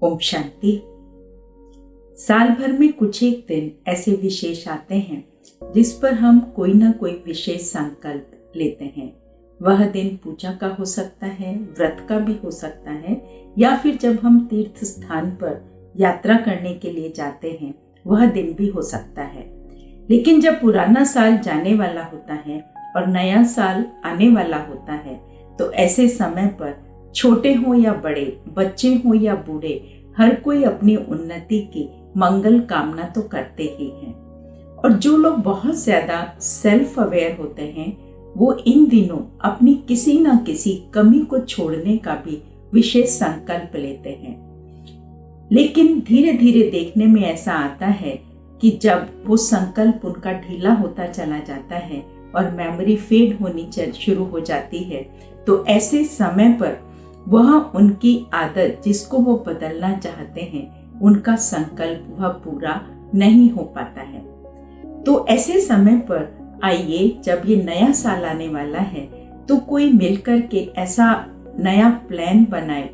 ओम शांति। साल भर में कुछ एक दिन ऐसे विशेष आते हैं जिस पर हम कोई ना कोई विशेष संकल्प लेते हैं। वह दिन पूजा का हो सकता है, व्रत का भी हो सकता है, या फिर जब हम तीर्थ स्थान पर यात्रा करने के लिए जाते हैं वह दिन भी हो सकता है। लेकिन जब पुराना साल जाने वाला होता है और नया साल आने वाला होता है तो ऐसे समय पर छोटे हो या बड़े, बच्चे हो या बूढ़े, हर कोई अपनी उन्नति की मंगल कामना तो करते ही हैं। और जो लोग बहुत ज्यादा सेल्फ अवेयर होते हैं वो इन दिनों अपनी किसी न किसी कमी को छोड़ने का भी विशेष संकल्प लेते हैं। लेकिन धीरे धीरे देखने में ऐसा आता है कि जब वो संकल्प उनका ढीला होता चला जाता है और मेमोरी फेड होनी शुरू हो जाती है तो ऐसे समय पर वह उनकी आदत जिसको वो बदलना चाहते हैं उनका संकल्प वह पूरा नहीं हो पाता है। तो ऐसे समय पर आइए, जब ये नया साल आने वाला है तो कोई मिलकर के ऐसा नया प्लान बनाए,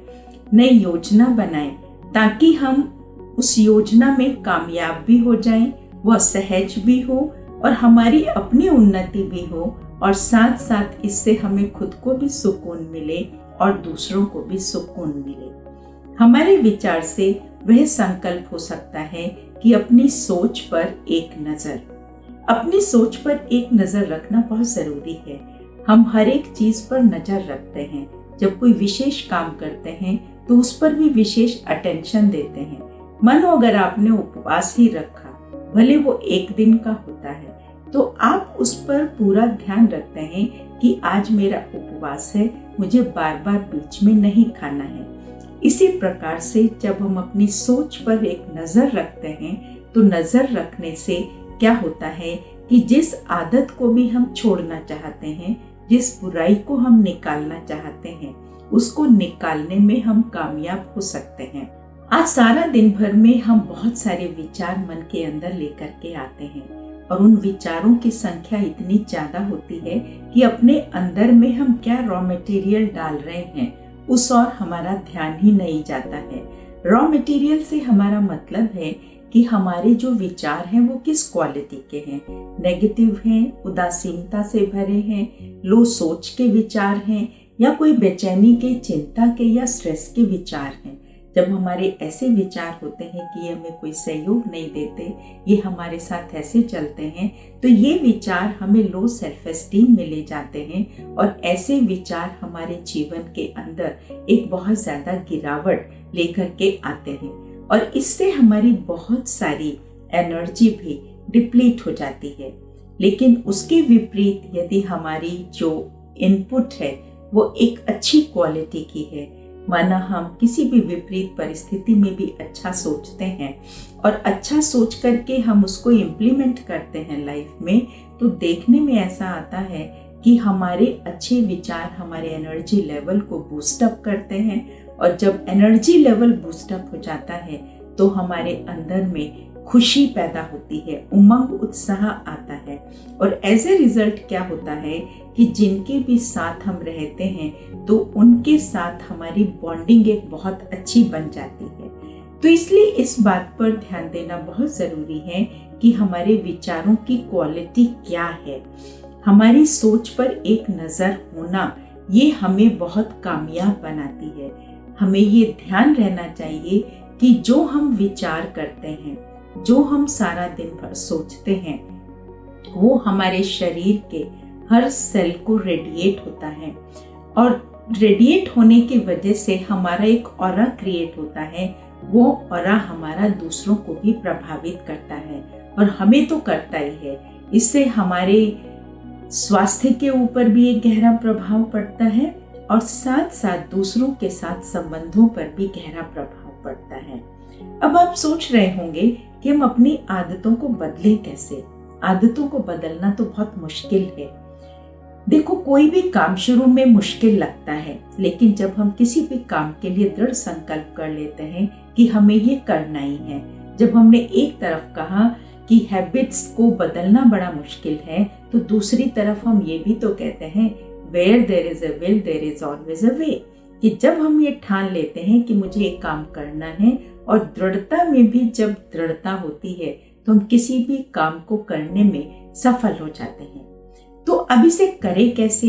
नई योजना बनाए ताकि हम उस योजना में कामयाब भी हो जाएं, वह सहज भी हो और हमारी अपनी उन्नति भी हो, और साथ साथ इससे हमें खुद को भी सुकून मिले और दूसरों को भी सुकून मिले। हमारे विचार से वह संकल्प हो सकता है कि अपनी सोच पर एक नजर, अपनी सोच पर एक नजर रखना बहुत जरूरी है। हम हर एक चीज पर नजर रखते हैं, जब कोई विशेष काम करते हैं तो उस पर भी विशेष अटेंशन देते हैं। मानो अगर आपने उपवास ही रखा, भले वो एक दिन का होता है, तो आप उस पर पूरा ध्यान रखते हैं कि आज मेरा उपवास है, मुझे बार बार बीच में नहीं खाना है। इसी प्रकार से जब हम अपनी सोच पर एक नजर रखते हैं तो नजर रखने से क्या होता है कि जिस आदत को भी हम छोड़ना चाहते हैं, जिस बुराई को हम निकालना चाहते हैं, उसको निकालने में हम कामयाब हो सकते हैं। आज सारा दिन भर में हम बहुत सारे विचार मन के अंदर लेकर के आते हैं और उन विचारों की संख्या इतनी ज्यादा होती है कि अपने अंदर में हम क्या रॉ मटेरियल डाल रहे हैं उस और हमारा ध्यान ही नहीं जाता है। रॉ मटेरियल से हमारा मतलब है कि हमारे जो विचार हैं वो किस क्वालिटी के हैं। नेगेटिव हैं, उदासीनता से भरे हैं, लो सोच के विचार हैं, या कोई बेचैनी के, चिंता के या स्ट्रेस के विचार हैं। जब हमारे ऐसे विचार होते हैं कि ये हमें कोई सहयोग नहीं देते, ये हमारे साथ ऐसे चलते हैं, तो ये विचार हमें लो सेल्फ एस्टीम में ले जाते हैं और ऐसे विचार हमारे जीवन के अंदर एक बहुत ज्यादा गिरावट लेकर के आते हैं और इससे हमारी बहुत सारी एनर्जी भी डिप्लीट हो जाती है। लेकिन उसके विपरीत यदि हमारी जो इनपुट है वो एक अच्छी क्वालिटी की है, माना हम किसी भी विपरीत परिस्थिति में भी अच्छा सोचते हैं और अच्छा सोच करके हम उसको इम्प्लीमेंट करते हैं लाइफ में, तो देखने में ऐसा आता है कि हमारे अच्छे विचार हमारे एनर्जी लेवल को बूस्ट अप करते हैं और जब एनर्जी लेवल बूस्ट अप हो जाता है तो हमारे अंदर में खुशी पैदा होती है, उमंग, उत्साह आता है और एज ए रिजल्ट क्या होता है कि जिनके भी साथ हम रहते हैं तो उनके साथ हमारी बॉन्डिंग एक बहुत अच्छी बन जाती है। तो इसलिए इस बात पर ध्यान देना बहुत जरूरी है कि हमारे विचारों की क्वालिटी क्या है। हमारी सोच पर एक नजर होना ये हमें बहुत कामयाब बनाती है। हमें ये ध्यान रहना चाहिए कि जो हम विचार करते हैं, जो हम सारा दिन भर सोचते हैं, वो हमारे शरीर के हर सेल को रेडिएट होता है और रेडिएट होने की वजह से हमारा एक ऑरा क्रिएट होता है। वो ऑरा हमारा दूसरों को भी प्रभावित करता है और हमें तो करता ही है। इससे हमारे स्वास्थ्य के ऊपर भी एक गहरा प्रभाव पड़ता है और साथ साथ दूसरों के साथ संबंधों पर भी गहरा प्रभाव पड़ता है। अब आप सोच रहे होंगे कि हम अपनी आदतों को बदलें कैसे। आदतों को बदलना तो बहुत मुश्किल है। देखो, कोई भी काम शुरू में मुश्किल लगता है, लेकिन जब हम किसी भी काम के लिए दृढ़ संकल्प कर लेते हैं कि हमें ये करना ही है, जब हमने एक तरफ कहा कि हैबिट्स को बदलना बड़ा मुश्किल है, तो दूसरी तरफ हम ये भी तो कहते हैं, where there is a will there is always a way, कि जब हम ये ठान लेते हैं कि मुझे एक काम करना है, और दृढ़ता में भी जब दृढ़ता होती है तो हम किसी भी काम को करने में सफल हो जाते हैं। तो अब इसे करें कैसे?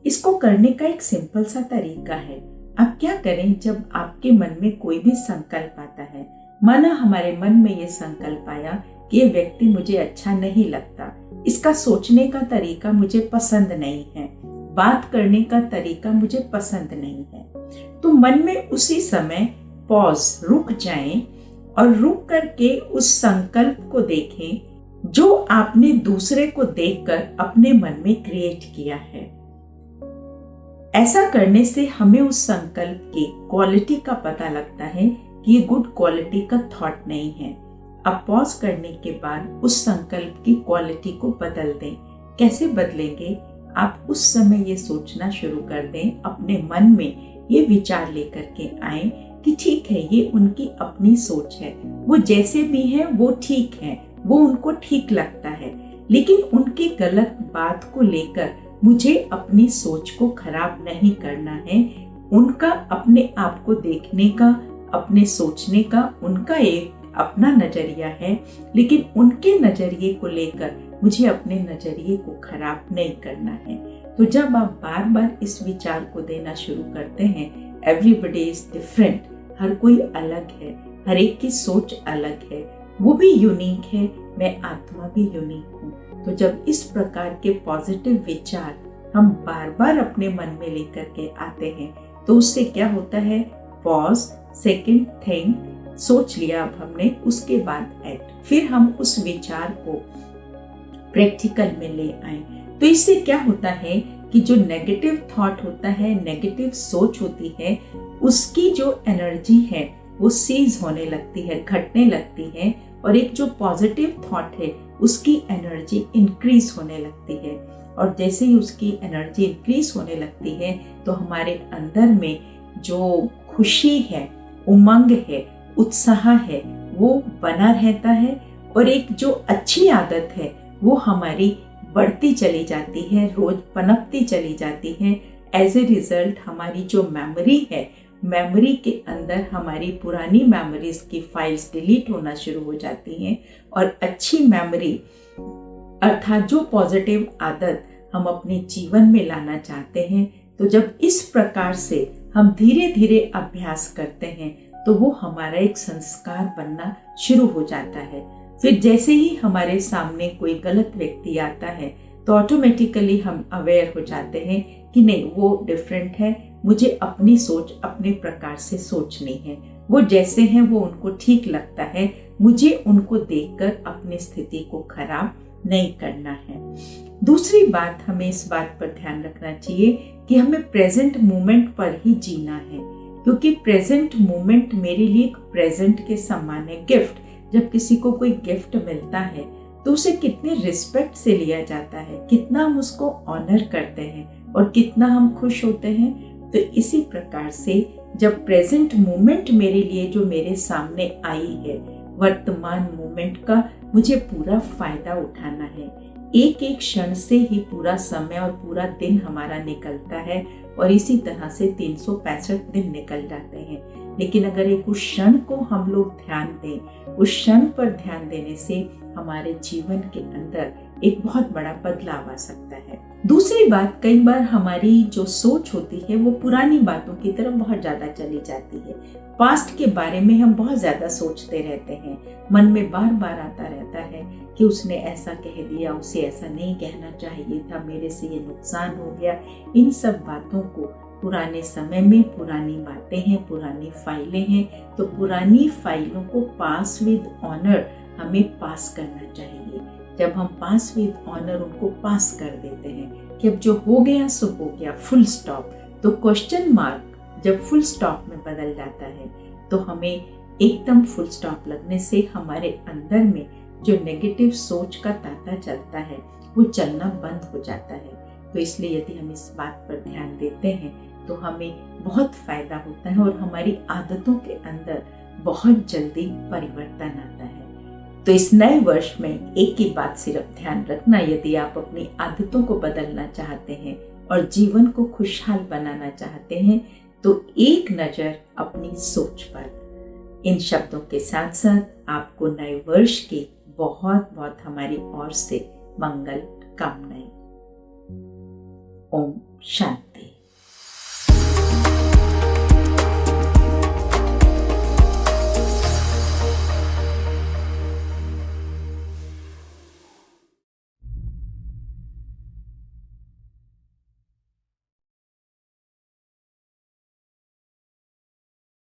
इसको करने का एक सिंपल सा तरीका है। अब क्या करें, जब आपके मन में कोई भी संकल्प आता है, माना हमारे मन में ये संकल्प आया कि ये व्यक्ति मुझे अच्छा नहीं लगता, इसका सोचने का तरीका मुझे पसंद नहीं है, बात करने का तरीका मुझे पसंद नहीं है, तो मन में उसी समय पॉज, रुक जाएं और रुक करके उस संकल्प को देखें जो आपने दूसरे को देखकर अपने मन में क्रिएट किया है। ऐसा करने से हमें उस संकल्प की क्वालिटी का पता लगता है कि ये गुड क्वालिटी का थॉट नहीं है। अब पॉज करने के बाद उस संकल्प की क्वालिटी को बदल दें। कैसे बदलेंगे? आप उस समय ये सोचना शुरू कर दें, अपने मन में ये विचार लेकर के आए कि ठीक है, ये उनकी अपनी सोच है, वो जैसे भी है वो ठीक है, वो उनको ठीक लगता है, लेकिन उनकी गलत बात को लेकर मुझे अपनी सोच को खराब नहीं करना है। उनका अपने आप को देखने का, अपने सोचने का उनका एक अपना नजरिया है, लेकिन उनके नजरिए को लेकर मुझे अपने नजरिए को खराब नहीं करना है। तो जब आप बार बार इस विचार को देना शुरू करते हैं, एवरीबडी इज डिफरेंट, हर कोई अलग है, हर एक की सोच अलग है, वो भी यूनिक है, मैं आत्मा भी यूनिक हूँ। तो जब इस प्रकार के पॉजिटिव विचार हम बार बार अपने मन में लेकर के आते हैं, तो उससे क्या होता है? पॉज, सेकंड थिंक, सोच लिया अब हमने, उसके बाद एक्ट, फिर हम उस विचार को प्रैक्टिकल में ले आए। तो इससे क्या होता है कि जो नेगेटिव थॉट होता है, नेगेटिव सोच होती है, उसकी जो एनर्जी है वो सीज होने लगती है, घटने लगती है, और एक जो पॉजिटिव थॉट है उसकी एनर्जी इंक्रीज होने लगती है। और जैसे ही उसकी एनर्जी इंक्रीज होने लगती है तो हमारे अंदर में जो खुशी है, उमंग है, उत्साह है, वो बना रहता है, और एक जो अच्छी आदत है वो हमारी बढ़ती चली जाती है, रोज पनपती चली जाती है। एज ए रिजल्ट हमारी जो मेमोरी है, मेमोरी के अंदर हमारी पुरानी मेमोरीज की फाइल्स डिलीट होना शुरू हो जाती हैं, और अच्छी मेमोरी अर्थात जो पॉजिटिव आदत हम अपने जीवन में लाना चाहते हैं, तो जब इस प्रकार से हम धीरे धीरे अभ्यास करते हैं तो वो हमारा एक संस्कार बनना शुरू हो जाता है। फिर जैसे ही हमारे सामने कोई गलत व्यक्ति आता है तो ऑटोमेटिकली हम अवेयर हो जाते हैं कि नहीं, वो डिफरेंट है, मुझे अपनी सोच अपने प्रकार से सोचनी है, वो जैसे हैं वो उनको ठीक लगता है, मुझे उनको देखकर अपनी स्थिति को खराब नहीं करना है। दूसरी बात, हमें इस बात पर ध्यान रखना चाहिए कि हमें प्रेजेंट मोमेंट पर ही जीना है, क्योंकि प्रेजेंट मोमेंट मेरे लिए एक प्रेजेंट के समान है। गिफ्ट, जब किसी को कोई गिफ्ट मिलता है तो उसे कितने रिस्पेक्ट से लिया जाता है, कितना हम उसको ऑनर करते हैं और कितना हम खुश होते हैं। तो इसी प्रकार से जब प्रेजेंट मोमेंट मेरे लिए जो मेरे सामने आई है, वर्तमान मोमेंट का मुझे पूरा फायदा उठाना है। एक एक क्षण से ही पूरा समय और पूरा दिन हमारा निकलता है, और इसी तरह से 365 दिन निकल जाते हैं। लेकिन अगर एक उस क्षण को हम लोग ध्यान दें, उस क्षण पर ध्यान देने से हमारे जीवन के अंदर एक बहुत बड़ा बदलाव आ सकता है। दूसरी बात, कई बार हमारी जो सोच होती है वो पुरानी बातों की तरफ बहुत ज्यादा चली जाती है। पास्ट के बारे में हम बहुत ज्यादा सोचते रहते हैं, मन में बार बार आता रहता है कि उसने ऐसा कह दिया, उसे ऐसा नहीं कहना चाहिए था, मेरे से ये नुकसान हो गया। इन सब बातों को, पुराने समय में पुरानी बातें हैं, पुरानी फाइलें हैं, तो पुरानी फाइलों को पास विद ऑनर हमें पास करना चाहिए। जब हम पास विद ऑनर उनको पास कर देते हैं कि अब जो हो गया सो हो गया, फुल स्टॉप, तो क्वेश्चन मार्क जब फुल स्टॉप में बदल जाता है तो हमें एकदम फुल स्टॉप लगने से हमारे अंदर में जो नेगेटिव सोच का तांता चलता है वो चलना बंद हो जाता है। तो इसलिए यदि हम इस बात पर ध्यान देते हैं तो हमें बहुत फायदा होता है और हमारी आदतों के अंदर बहुत जल्दी परिवर्तन आता है। तो इस नए वर्ष में एक ही बात सिर्फ ध्यान रखना, यदि आप अपनी आदतों को बदलना चाहते हैं और जीवन को खुशहाल बनाना चाहते हैं, तो एक नज़र अपनी सोच पर। इन शब्दों के साथ साथ आपको नए वर्ष की बहुत बहुत हमारी ओर से मंगल कामनाएं। ओम शांति।